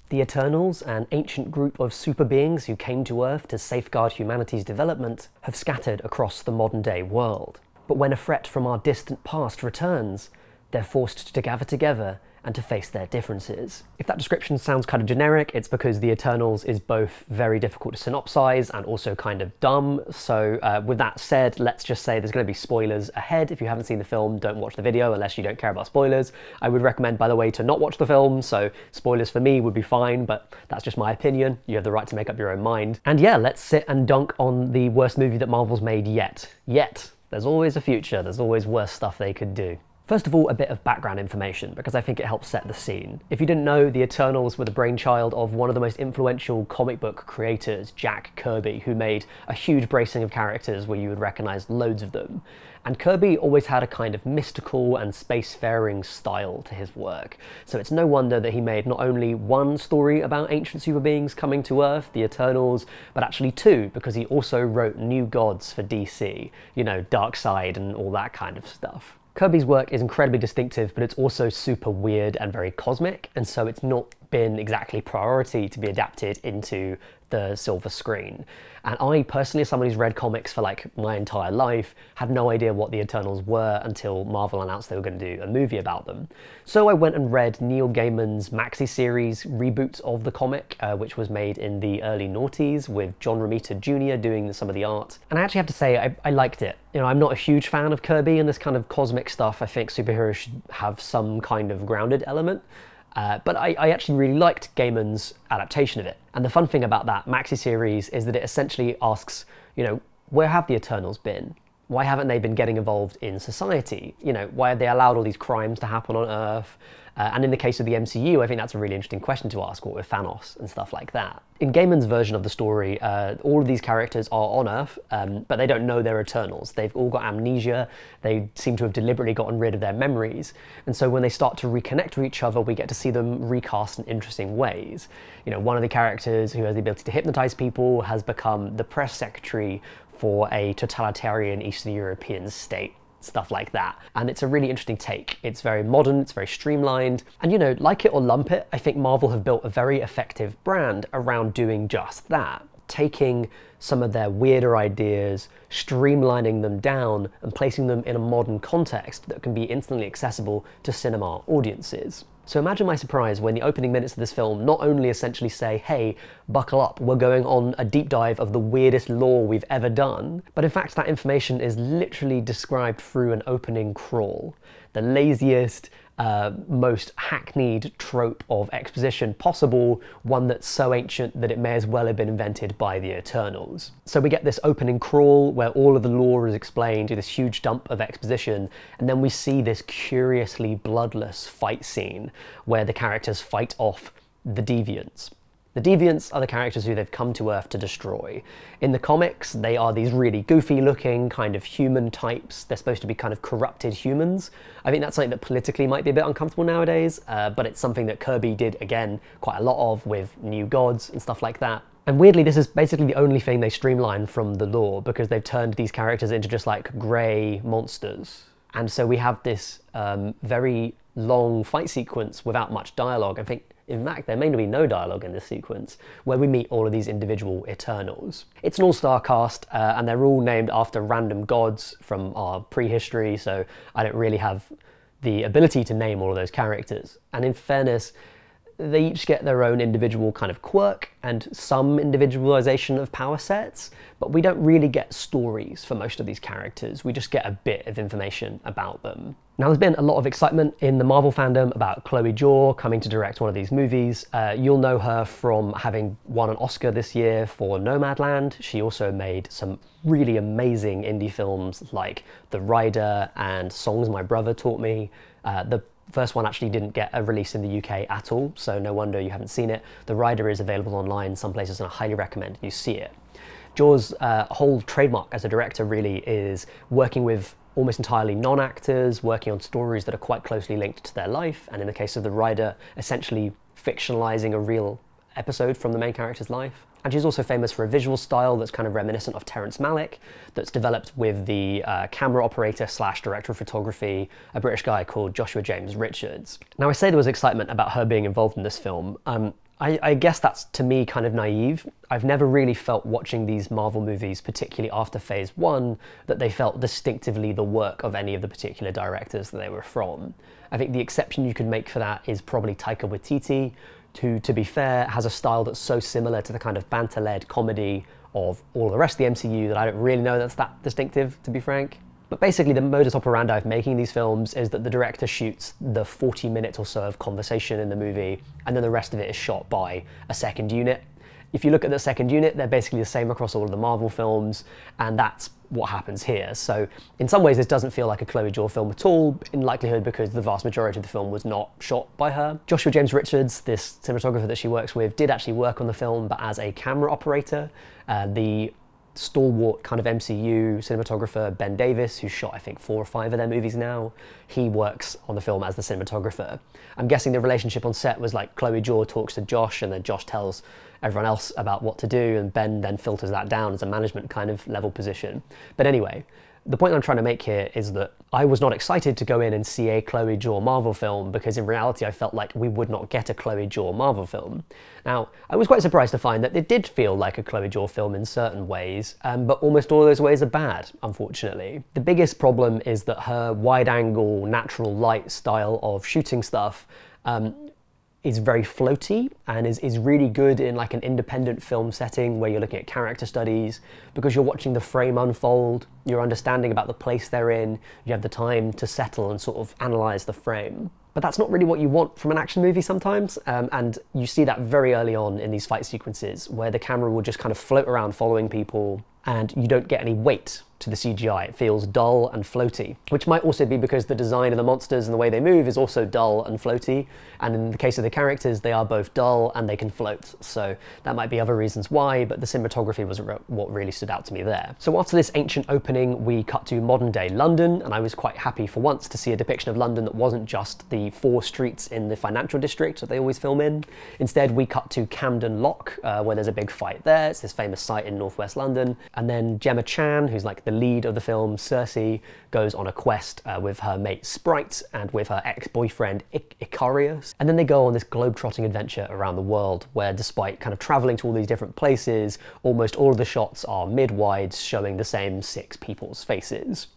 The Eternals, an ancient group of super beings who came to Earth to safeguard humanity's development, have scattered across the modern-day world. But when a threat from our distant past returns, they're forced to gather together and to face their differences. If that description sounds kind of generic, it's because The Eternals is both very difficult to synopsize and also kind of dumb. So with that said, let's just say there's going to be spoilers ahead. If you haven't seen the film, don't watch the video unless you don't care about spoilers. I would recommend, by the way, to not watch the film, so spoilers for me would be fine, but that's just my opinion. You have the right to make up your own mind. And yeah, let's sit and dunk on the worst movie that Marvel's made yet. There's always a future, there's always worse stuff they could do. First of all, a bit of background information, because I think it helps set the scene. If you didn't know, the Eternals were the brainchild of one of the most influential comic book creators, Jack Kirby, who made a huge bracing of characters where you would recognize loads of them. And Kirby always had a kind of mystical and spacefaring style to his work. So it's no wonder that he made not only one story about ancient super beings coming to Earth, the Eternals, but actually two, because he also wrote New Gods for DC. You know, Darkseid and all that kind of stuff. Kirby's work is incredibly distinctive, but it's also super weird and very cosmic, and so it's not been exactly priority to be adapted into the silver screen. And I personally, as someone who's read comics for like my entire life, had no idea what the Eternals were until Marvel announced they were going to do a movie about them. So I went and read Neil Gaiman's maxi-series reboot of the comic, which was made in the early noughties with John Romita Jr. doing some of the art. And I actually have to say, I liked it. You know, I'm not a huge fan of Kirby and this kind of cosmic stuff. I think superheroes should have some kind of grounded element. But I actually really liked Gaiman's adaptation of it. And the fun thing about that maxi-series is that it essentially asks, you know, where have the Eternals been? Why haven't they been getting involved in society? You know, why have they allowed all these crimes to happen on Earth? And in the case of the MCU, I think that's a really interesting question to ask, what with Thanos and stuff like that. In Gaiman's version of the story, all of these characters are on Earth, but they don't know they're Eternals. They've all got amnesia, they seem to have deliberately gotten rid of their memories, and so when they start to reconnect with each other, we get to see them recast in interesting ways. You know, one of the characters who has the ability to hypnotize people has become the press secretary for a totalitarian Eastern European state. Stuff like that. And it's a really interesting take. It's very modern, it's very streamlined, and you know, like it or lump it, I think Marvel have built a very effective brand around doing just that. Taking some of their weirder ideas, streamlining them down, and placing them in a modern context that can be instantly accessible to cinema audiences. So imagine my surprise when the opening minutes of this film not only essentially say, hey, buckle up, we're going on a deep dive of the weirdest lore we've ever done, but in fact that information is literally described through an opening crawl. The laziest, most hackneyed trope of exposition possible, one that's so ancient that it may as well have been invented by the Eternals. So we get this opening crawl where all of the lore is explained, this huge dump of exposition, and then we see this curiously bloodless fight scene where the characters fight off the Deviants. The Deviants are the characters who they've come to Earth to destroy. In the comics, they are these really goofy looking kind of human types. They're supposed to be kind of corrupted humans. I think that's something that politically might be a bit uncomfortable nowadays, but it's something that Kirby did, again, quite a lot of with New Gods and stuff like that. And weirdly, this is basically the only thing they streamlined from the lore, because they've turned these characters into just like grey monsters. And so we have this very long fight sequence without much dialogue. I think, in fact, there may be no dialogue in this sequence, where we meet all of these individual Eternals. It's an all-star cast, and they're all named after random gods from our prehistory, so I don't really have the ability to name all of those characters. And in fairness, they each get their own individual kind of quirk and some individualization of power sets, but we don't really get stories for most of these characters. We just get a bit of information about them. Now, there's been a lot of excitement in the Marvel fandom about Chloe Zhao coming to direct one of these movies. You'll know her from having won an Oscar this year for Nomadland. She also made some really amazing indie films like The Rider and Songs My Brother Taught Me. The first one actually didn't get a release in the UK at all, so no wonder you haven't seen it. The Rider is available online some places, and I highly recommend you see it. Zhao's whole trademark as a director really is working with almost entirely non-actors, working on stories that are quite closely linked to their life, and in the case of The Rider, essentially fictionalizing a real episode from the main character's life. And she's also famous for a visual style that's kind of reminiscent of Terrence Malick, that's developed with the camera operator slash director of photography, a British guy called Joshua James Richards. Now, I say there was excitement about her being involved in this film. I guess that's, to me, kind of naive. I've never really felt watching these Marvel movies, particularly after Phase 1, that they felt distinctively the work of any of the particular directors that they were from. I think the exception you could make for that is probably Taika Waititi, who, to be fair, has a style that's so similar to the kind of banter-led comedy of all the rest of the MCU that I don't really know that's that distinctive, to be frank. But basically the modus operandi of making these films is that the director shoots the 40 minutes or so of conversation in the movie, and then the rest of it is shot by a second unit. If you look at the second unit, they're basically the same across all of the Marvel films, and that's what happens here. So in some ways this doesn't feel like a Chloe Zhao film at all, in likelihood because the vast majority of the film was not shot by her. Joshua James Richards, this cinematographer that she works with, did actually work on the film, but as a camera operator. The stalwart kind of MCU cinematographer Ben Davis, who's shot I think 4 or 5 of their movies now, he works on the film as the cinematographer. I'm guessing the relationship on set was like Chloe Zhao talks to Josh and then Josh tells everyone else about what to do, and Ben then filters that down as a management kind of level position. But anyway, the point I'm trying to make here is that I was not excited to go in and see a Chloe Zhao Marvel film, because in reality I felt like we would not get a Chloe Zhao Marvel film. Now, I was quite surprised to find that it did feel like a Chloe Zhao film in certain ways, but almost all of those ways are bad, unfortunately. The biggest problem is that her wide-angle, natural light style of shooting stuff is very floaty and is really good in like an independent film setting where you're looking at character studies, because you're watching the frame unfold, you're understanding about the place they're in, you have the time to settle and sort of analyze the frame. But that's not really what you want from an action movie sometimes, and you see that very early on in these fight sequences where the camera will just kind of float around following people and you don't get any weight to the CGI. It feels dull and floaty, which might also be because the design of the monsters and the way they move is also dull and floaty, and in the case of the characters they are both dull and they can float, so that might be other reasons why, but the cinematography was what really stood out to me there. So after this ancient opening we cut to modern day London, and I was quite happy for once to see a depiction of London that wasn't just the 4 streets in the financial district that they always film in. Instead we cut to Camden Lock, where there's a big fight there. It's this famous site in northwest London, and then Gemma Chan, who's like the lead of the film, Cersei, goes on a quest with her mate Sprite and with her ex-boyfriend Icarius, and then they go on this globe-trotting adventure around the world where, despite kind of travelling to all these different places, almost all of the shots are mid-wides showing the same 6 people's faces.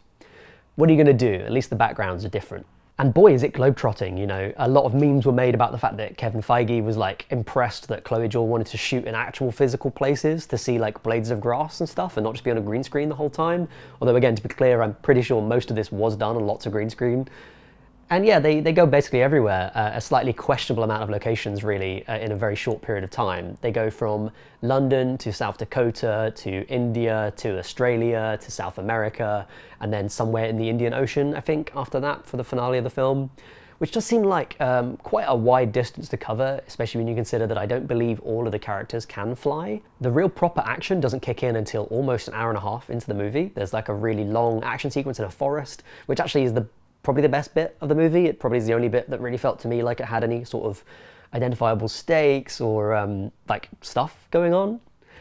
What are you going to do? At least the backgrounds are different. And boy, is it globetrotting, you know. A lot of memes were made about the fact that Kevin Feige was like impressed that Chloe Zhao wanted to shoot in actual physical places to see like blades of grass and stuff and not just be on a green screen the whole time. Although again, to be clear, I'm pretty sure most of this was done on lots of green screen. And yeah, they go basically everywhere, a slightly questionable amount of locations really in a very short period of time. They go from London to South Dakota to India to Australia to South America, and then somewhere in the Indian Ocean, I think, after that for the finale of the film, which does seem like quite a wide distance to cover, especially when you consider that I don't believe all of the characters can fly. The real proper action doesn't kick in until almost an hour and a half into the movie. There's like a really long action sequence in a forest, which actually is probably the best bit of the movie. It probably is the only bit that really felt to me like it had any sort of identifiable stakes or like stuff going on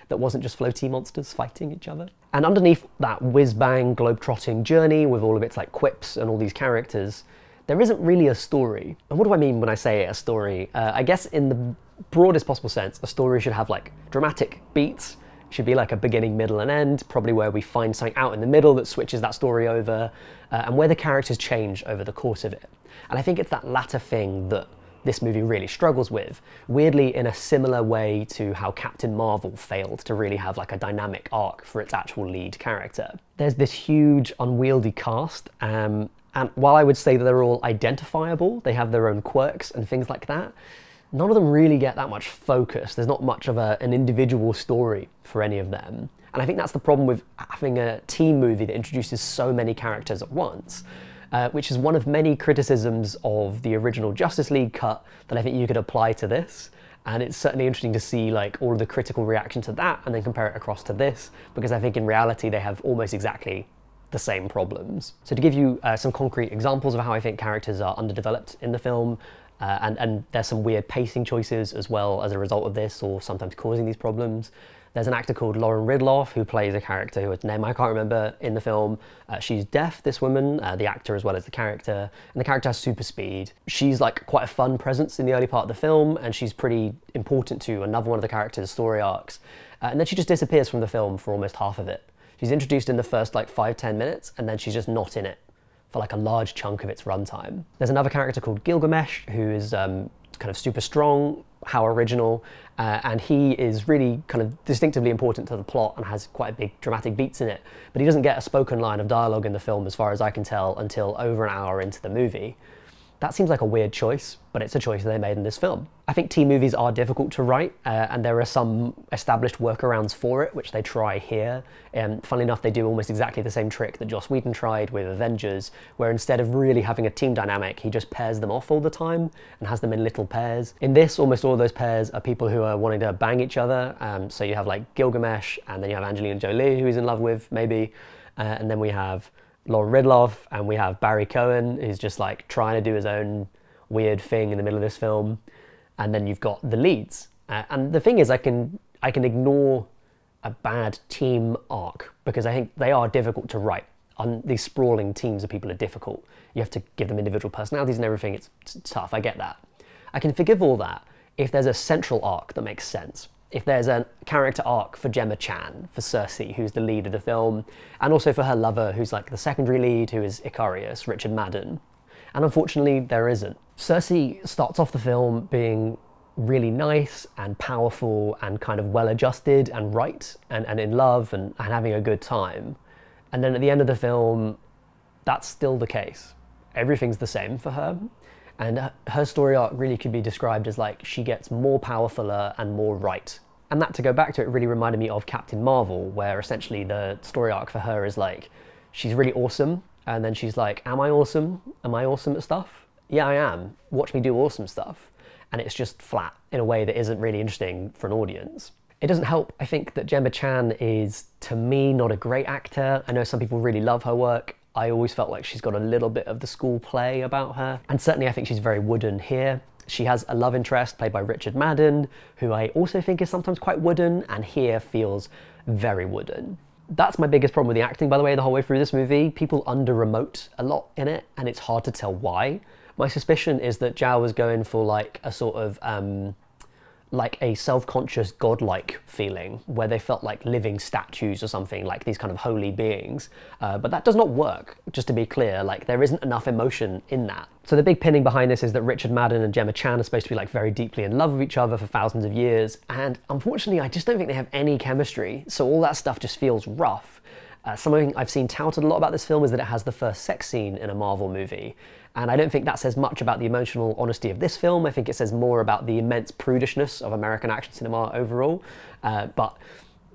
that wasn't just floaty monsters fighting each other. And underneath that whiz-bang globe-trotting journey with all of its like quips and all these characters, there isn't really a story. And what do I mean when I say a story? I guess in the broadest possible sense, a story should have like dramatic beats. Should be like a beginning, middle and end, probably where we find something out in the middle that switches that story over, and where the characters change over the course of it. And I think it's that latter thing that this movie really struggles with, weirdly in a similar way to how Captain Marvel failed to really have like a dynamic arc for its actual lead character. There's this huge unwieldy cast, and while I would say that they're all identifiable, they have their own quirks and things like that, none of them really get that much focus. There's not much of an individual story for any of them. And I think that's the problem with having a team movie that introduces so many characters at once, which is one of many criticisms of the original Justice League cut that I think you could apply to this. And it's certainly interesting to see like all of the critical reaction to that and then compare it across to this, because I think in reality they have almost exactly the same problems. So to give you some concrete examples of how I think characters are underdeveloped in the film, and there's some weird pacing choices as well as a result of this, or sometimes causing these problems. There's an actor called Lauren Ridloff who plays a character whose name I can't remember in the film. She's deaf, this woman, the actor as well as the character, and the character has super speed. She's like quite a fun presence in the early part of the film, and she's pretty important to another one of the character's story arcs. And then she just disappears from the film for almost half of it. She's introduced in the first like 5-10 minutes, and then she's just not in it for like a large chunk of its runtime. There's another character called Gilgamesh who is kind of super strong, how original, and he is really kind of distinctively important to the plot and has quite big dramatic beats in it, but he doesn't get a spoken line of dialogue in the film as far as I can tell until over an hour into the movie. That seems like a weird choice, but it's a choice they made in this film. I think teen movies are difficult to write, and there are some established workarounds for it, which they try here. Funnily enough, they do almost exactly the same trick that Joss Whedon tried with Avengers, where instead of really having a team dynamic, he just pairs them off all the time and has them in little pairs. In this, almost all of those pairs are people who are wanting to bang each other. So you have like Gilgamesh, and then you have Angelina Jolie, who he's in love with, maybe, and then we have Lauren Ridloff, and we have Barry Cohen, who's just like trying to do his own weird thing in the middle of this film, and then you've got the leads. And the thing is, I can ignore a bad team arc because I think they are difficult to write. These sprawling teams of people are difficult. You have to give them individual personalities and everything. It's tough. I get that. I can forgive all that if there's a central arc that makes sense. If there's a character arc for Gemma Chan, for Cersei, who's the lead of the film, and also for her lover, who's like the secondary lead, who is Icarius, Richard Madden. And unfortunately, there isn't. Cersei starts off the film being really nice and powerful and kind of well-adjusted and right and in love and having a good time. And then at the end of the film, that's still the case. Everything's the same for her. And her story arc really could be described as like she gets more powerful and more right. And that, to go back to it, really reminded me of Captain Marvel, where essentially the story arc for her is like, she's really awesome, and then she's like, am I awesome? Am I awesome at stuff? Yeah, I am. Watch me do awesome stuff. And it's just flat in a way that isn't really interesting for an audience. It doesn't help, I think, that Gemma Chan is, to me, not a great actor. I know some people really love her work. I always felt like she's got a little bit of the school play about her. And certainly I think she's very wooden here. She has a love interest played by Richard Madden, who I also think is sometimes quite wooden, and here feels very wooden. That's my biggest problem with the acting, by the way, the whole way through this movie. People under-remote a lot in it, and it's hard to tell why. My suspicion is that Zhao was going for like a sort of like a self-conscious godlike feeling where they felt like living statues or something, like these kind of holy beings. But that does not work, just to be clear. Like, there isn't enough emotion in that. So the big pinning behind this is that Richard Madden and Gemma Chan are supposed to be like very deeply in love with each other for thousands of years, and unfortunately I just don't think they have any chemistry, so all that stuff just feels rough. Something I've seen touted a lot about this film is that it has the first sex scene in a Marvel movie, and I don't think that says much about the emotional honesty of this film. I think it says more about the immense prudishness of American action cinema overall. But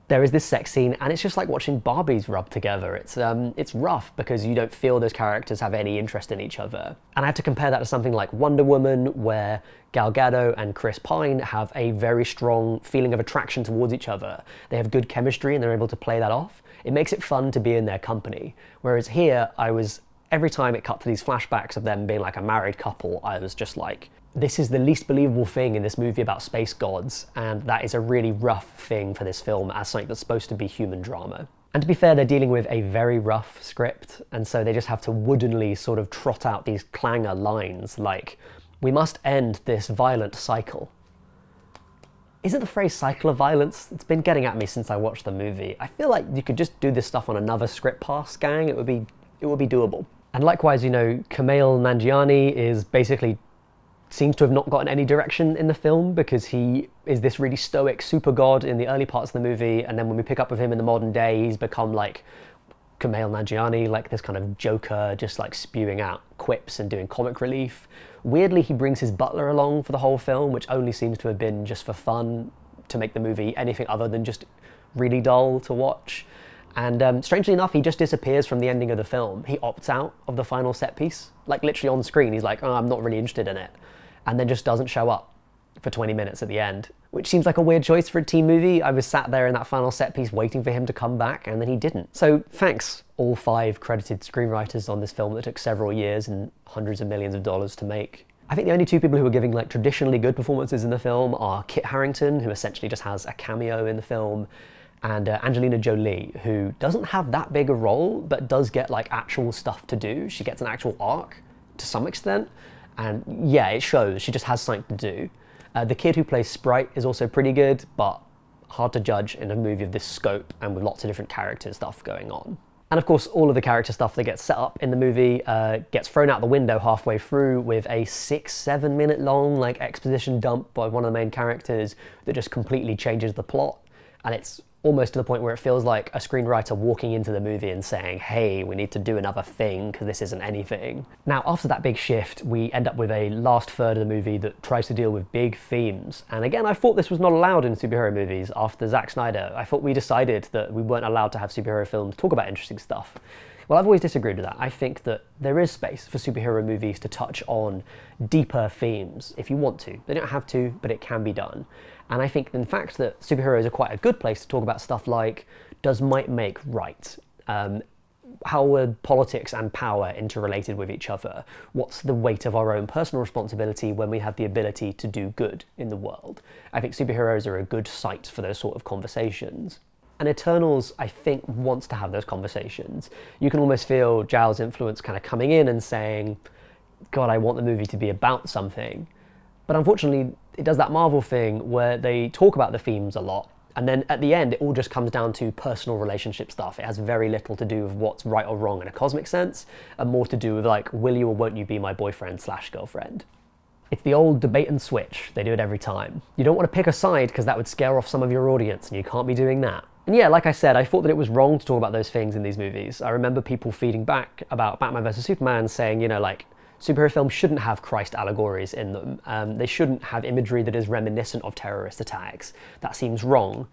there is this sex scene, and it's just like watching Barbies rub together. It's rough because you don't feel those characters have any interest in each other. And I have to compare that to something like Wonder Woman, where Gal Gadot and Chris Pine have a very strong feeling of attraction towards each other. They have good chemistry and they're able to play that off. It makes it fun to be in their company. Whereas here, every time it cut to these flashbacks of them being like a married couple, I was just like, this is the least believable thing in this movie about space gods, and that is a really rough thing for this film as something that's supposed to be human drama. And to be fair, they're dealing with a very rough script, and so they just have to woodenly sort of trot out these clanger lines like, we must end this violent cycle. Isn't the phrase cycle of violence? It's been getting at me since I watched the movie. I feel like you could just do this stuff on another script pass, gang. It would be doable. And likewise, you know, Kumail Nanjiani seems to have not gotten any direction in the film, because he is this really stoic super god in the early parts of the movie, and then when we pick up with him in the modern day, he's become like Kumail Nanjiani, like this kind of joker, just like spewing out quips and doing comic relief. Weirdly, he brings his butler along for the whole film, which only seems to have been just for fun, to make the movie anything other than just really dull to watch. And strangely enough, he just disappears from the ending of the film. He opts out of the final set piece, like literally on screen. He's like, oh, I'm not really interested in it. And then just doesn't show up for 20 minutes at the end, which seems like a weird choice for a teen movie. I was sat there in that final set piece waiting for him to come back, and then he didn't. So thanks, all 5 credited screenwriters on this film that took several years and hundreds of millions of dollars to make. I think the only two people who are giving like traditionally good performances in the film are Kit Harington, who essentially just has a cameo in the film, and Angelina Jolie, who doesn't have that big a role, but does get like actual stuff to do. She gets an actual arc to some extent, and yeah, it shows. She just has something to do. The kid who plays Sprite is also pretty good, but hard to judge in a movie of this scope and with lots of different character stuff going on. And of course, all of the character stuff that gets set up in the movie gets thrown out the window halfway through with a 6-7 minute long like exposition dump by one of the main characters that just completely changes the plot. And it's almost to the point where it feels like a screenwriter walking into the movie and saying, hey, we need to do another thing because this isn't anything. Now, after that big shift, we end up with a last third of the movie that tries to deal with big themes. And again, I thought this was not allowed in superhero movies after Zack Snyder. I thought we decided that we weren't allowed to have superhero films talk about interesting stuff. Well, I've always disagreed with that. I think that there is space for superhero movies to touch on deeper themes if you want to. They don't have to, but it can be done. And I think, in fact, that superheroes are quite a good place to talk about stuff like, does might make right? How are politics and power interrelated with each other? What's the weight of our own personal responsibility when we have the ability to do good in the world? I think superheroes are a good site for those sort of conversations. And Eternals, I think, wants to have those conversations. You can almost feel Zhao's influence kind of coming in and saying, God, I want the movie to be about something. But unfortunately, it does that Marvel thing where they talk about the themes a lot, and then at the end, it all just comes down to personal relationship stuff. It has very little to do with what's right or wrong in a cosmic sense, and more to do with like, will you or won't you be my boyfriend/girlfriend? It's the old debate and switch. They do it every time. You don't want to pick a side because that would scare off some of your audience, and you can't be doing that. And yeah, like I said, I thought that it was wrong to talk about those things in these movies. I remember people feeding back about Batman vs Superman saying, you know, like, superhero films shouldn't have Christ allegories in them. They shouldn't have imagery that is reminiscent of terrorist attacks. That seems wrong.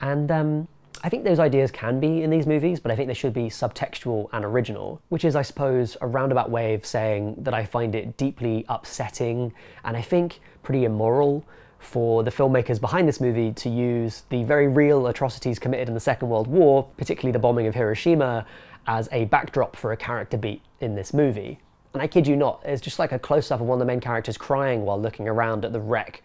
And I think those ideas can be in these movies, but I think they should be subtextual and original, which is, I suppose, a roundabout way of saying that I find it deeply upsetting and I think pretty immoral for the filmmakers behind this movie to use the very real atrocities committed in the Second World War, particularly the bombing of Hiroshima, as a backdrop for a character beat in this movie. And I kid you not, it's just like a close-up of one of the main characters crying while looking around at the wreck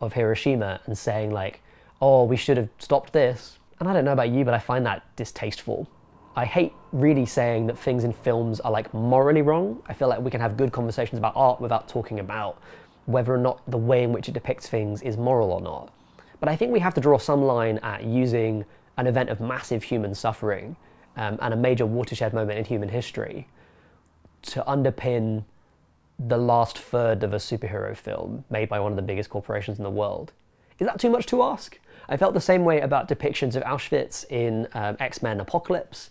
of Hiroshima and saying like, oh, we should have stopped this. And I don't know about you, but I find that distasteful. I hate really saying that things in films are like morally wrong. I feel like we can have good conversations about art without talking about whether or not the way in which it depicts things is moral or not. But I think we have to draw some line at using an event of massive human suffering and a major watershed moment in human history to underpin the last third of a superhero film made by one of the biggest corporations in the world. Is that too much to ask? I felt the same way about depictions of Auschwitz in X-Men Apocalypse,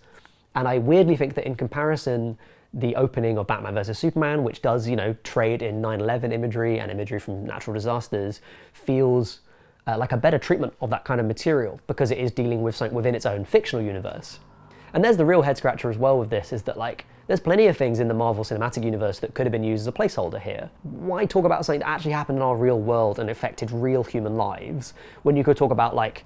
and I weirdly think that in comparison, the opening of Batman vs Superman, which does, you know, trade in 9/11 imagery and imagery from natural disasters, feels like a better treatment of that kind of material because it is dealing with something within its own fictional universe. And there's the real head scratcher as well with this, is that like, there's plenty of things in the Marvel Cinematic Universe that could have been used as a placeholder here. Why talk about something that actually happened in our real world and affected real human lives when you could talk about like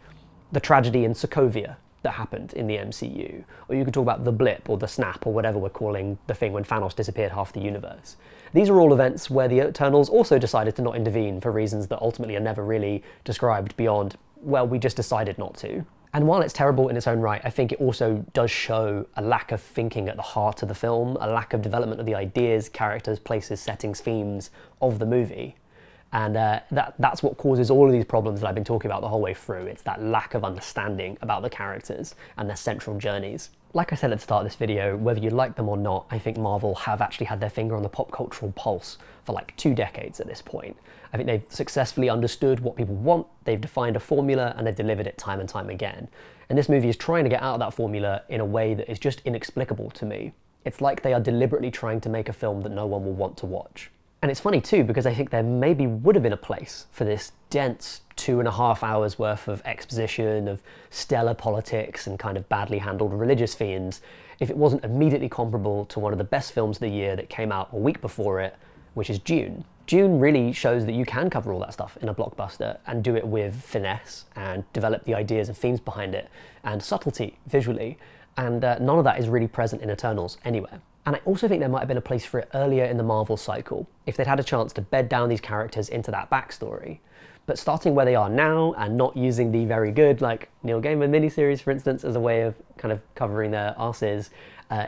the tragedy in Sokovia that happened in the MCU, or you could talk about the blip or the snap or whatever we're calling the thing when Thanos disappeared half the universe. These are all events where the Eternals also decided to not intervene for reasons that ultimately are never really described beyond, well, we just decided not to. And while it's terrible in its own right, I think it also does show a lack of thinking at the heart of the film, a lack of development of the ideas, characters, places, settings, themes of the movie. And that's what causes all of these problems that I've been talking about the whole way through. It's that lack of understanding about the characters and their central journeys. Like I said at the start of this video, whether you like them or not, I think Marvel have actually had their finger on the pop cultural pulse for like 2 decades at this point. I think they've successfully understood what people want, they've defined a formula, and they've delivered it time and time again. And this movie is trying to get out of that formula in a way that is just inexplicable to me. It's like they are deliberately trying to make a film that no one will want to watch. And it's funny too, because I think there maybe would have been a place for this dense 2.5 hours worth of exposition of stellar politics and kind of badly handled religious themes if it wasn't immediately comparable to one of the best films of the year that came out a week before it, which is Dune. Dune really shows that you can cover all that stuff in a blockbuster and do it with finesse and develop the ideas and themes behind it and subtlety visually, and none of that is really present in Eternals anywhere. And I also think there might have been a place for it earlier in the Marvel cycle, if they'd had a chance to bed down these characters into that backstory. But starting where they are now and not using the very good, like, Neil Gaiman miniseries, for instance, as a way of kind of covering their arses,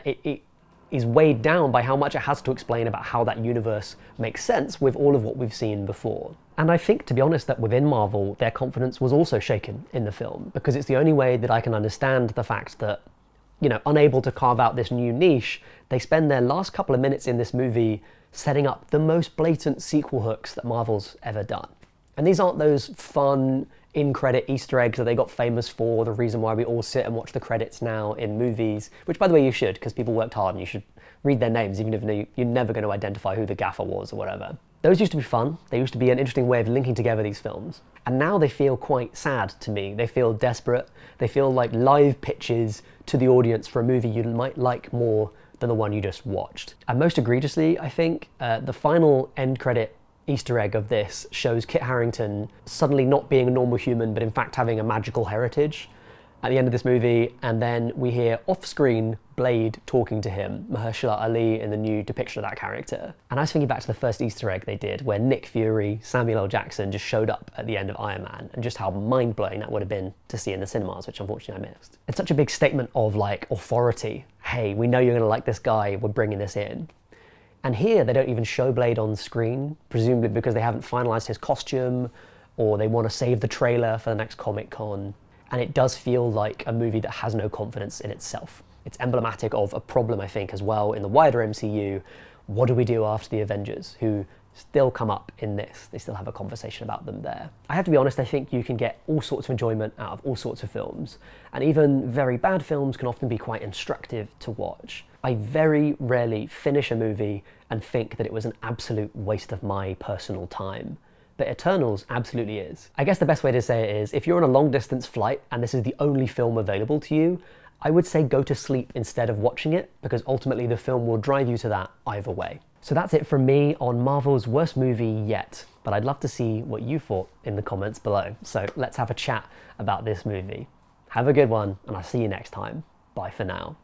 it is weighed down by how much it has to explain about how that universe makes sense with all of what we've seen before. And I think, to be honest, that within Marvel, their confidence was also shaken in the film, because it's the only way that I can understand the fact that, you know, unable to carve out this new niche, they spend their last couple of minutes in this movie setting up the most blatant sequel hooks that Marvel's ever done. And these aren't those fun in-credit Easter eggs that they got famous for, the reason why we all sit and watch the credits now in movies, which, by the way, you should, because people worked hard and you should read their names, even if you're never going to identify who the gaffer was or whatever. Those used to be fun. They used to be an interesting way of linking together these films. And now they feel quite sad to me. They feel desperate. They feel like live pitches to the audience for a movie you might like more than the one you just watched. And most egregiously, I think, the final end credit Easter egg of this shows Kit Harington suddenly not being a normal human, but in fact having a magical heritage at the end of this movie, and then we hear off-screen Blade talking to him, Mahershala Ali, in the new depiction of that character. And I was thinking back to the first Easter egg they did, where Nick Fury, Samuel L. Jackson just showed up at the end of Iron Man, and just how mind-blowing that would have been to see in the cinemas, which unfortunately I missed. It's such a big statement of, like, authority. Hey, we know you're gonna like this guy, we're bringing this in. And here, they don't even show Blade on screen, presumably because they haven't finalised his costume, or they want to save the trailer for the next Comic-Con. And it does feel like a movie that has no confidence in itself. It's emblematic of a problem, I think, as well in the wider MCU. What do we do after the Avengers, who still come up in this? They still have a conversation about them there. I have to be honest, I think you can get all sorts of enjoyment out of all sorts of films, and even very bad films can often be quite instructive to watch. I very rarely finish a movie and think that it was an absolute waste of my personal time. But Eternals absolutely is. I guess the best way to say it is, if you're on a long distance flight and this is the only film available to you, I would say go to sleep instead of watching it, because ultimately the film will drive you to that either way. So that's it from me on Marvel's worst movie yet, but I'd love to see what you thought in the comments below. So let's have a chat about this movie. Have a good one, and I'll see you next time. Bye for now.